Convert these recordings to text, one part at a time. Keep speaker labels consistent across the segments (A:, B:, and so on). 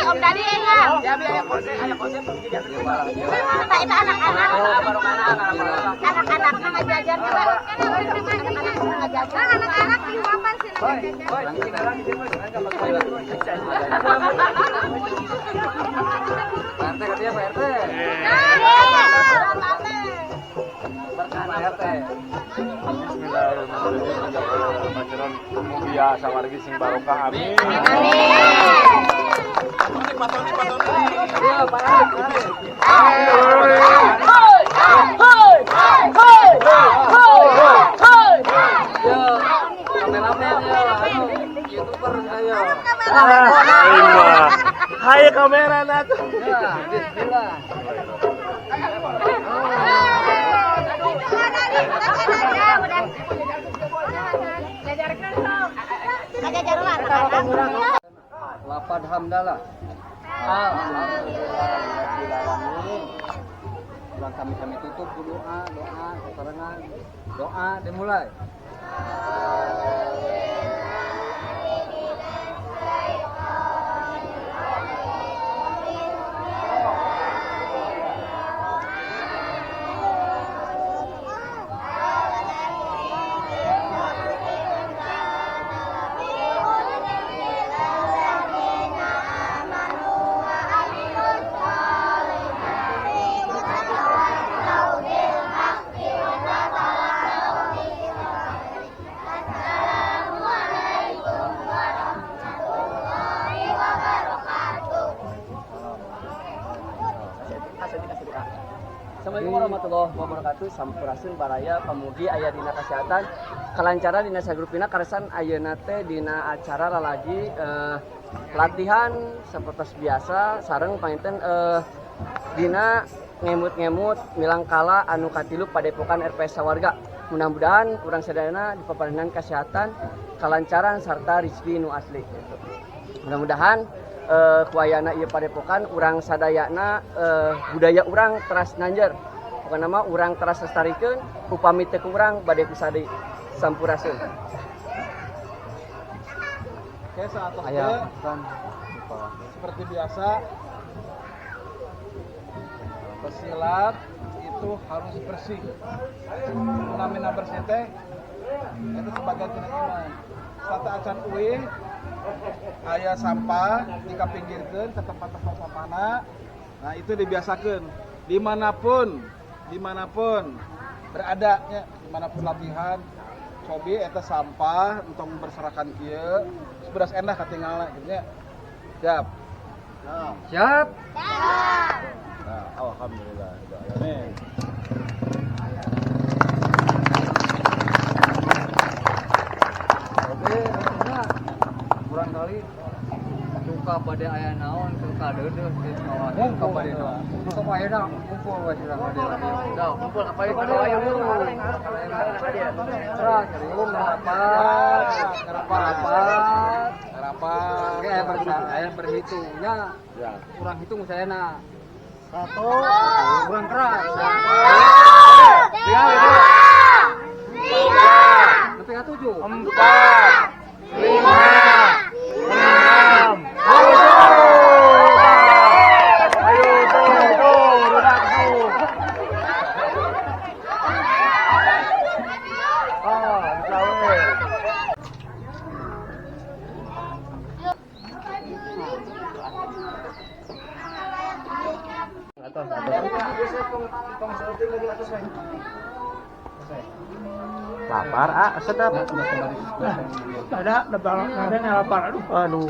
A: Om Dadi enak. Kita anak-anak. Anak-anak sama jajan juga. Anak-anak di Wapan sih.
B: Pak RT katanya Pak RT. Berkah RT.
C: Bismillahirrahmanirrahim. Mugia sawargi sing barokah amin. Hai kamera nat.
B: Bismillah. Lapad hamdalah. Alhamdulillahirobbilalamin. Ulang kami tutup doa keterangan doa dimulai. Assalamualaikum warahmatullahi wabarakatuh. Sampurasun baraya pamudi aya dina kesehatan kalancaran dina sagrupina karesan ayeuna teh dina acara lalagi latihan seperti biasa sareng panginten dina ngemut-ngemut milang kala anu katilu padepokan RPS Sawarga. Mudah-mudahan urang sadayana di papanenan kesehatan kalancaran sarta rezeki nu asli. Mudah-mudahan kuayana ieu padepokan urang sadayana budaya urang teras nanjer. Pokona nama urang teras lestarikeun upami teu urang bade kusadi sampurasun.
D: Oke, saat seperti biasa pesilat itu harus bersih. Namina bersih teh itu sebagai iman. Satu acan uing aya sampah dikapinggirkeun ke tempat-tempat sampahna. Nah, itu dibiasakan dimanapun berada nya, dimanapun latihan cobi eta sampah untuk berserakan kieu beras endah katinggalna gitu nya. Siap.
B: Siap.
C: Nah, alhamdulillah. Amin.
B: Oke, kurang kali suka pada ayah naon suka deudeuh di bawah suka pada naon suka aya dah kumpul we sila pada dah kumpul apa ieu pada ayo terus serius harapan oke aya berhitungnya ya kurang hitung sayana 1 kurang keras 3 4 5 6
C: Lapar, sedap.
D: Ada lapar.
C: Aduh,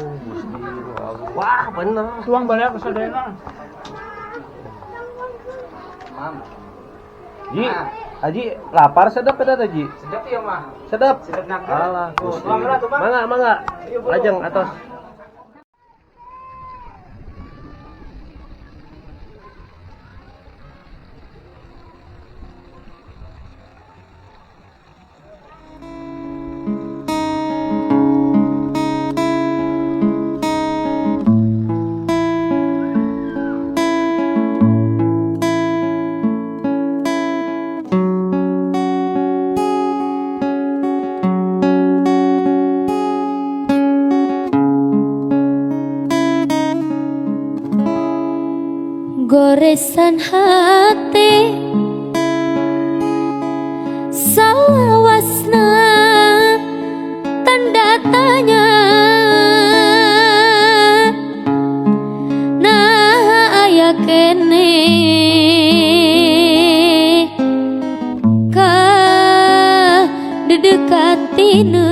C: wah bener.
D: Tuang balik ke sadayana.
B: Mam.
E: Ji, Aji lapar sedap kada Ji?
B: Sedap ya mah.
E: Sedap.
B: Sedap nak.
E: Alah,
B: Tuh,
E: Gusti.
B: mangga tuh, Bang.
E: Mangga. Lajeng atos.
F: Goresan hati salawasna tanda tanya. Nah aya kene ka dedekatina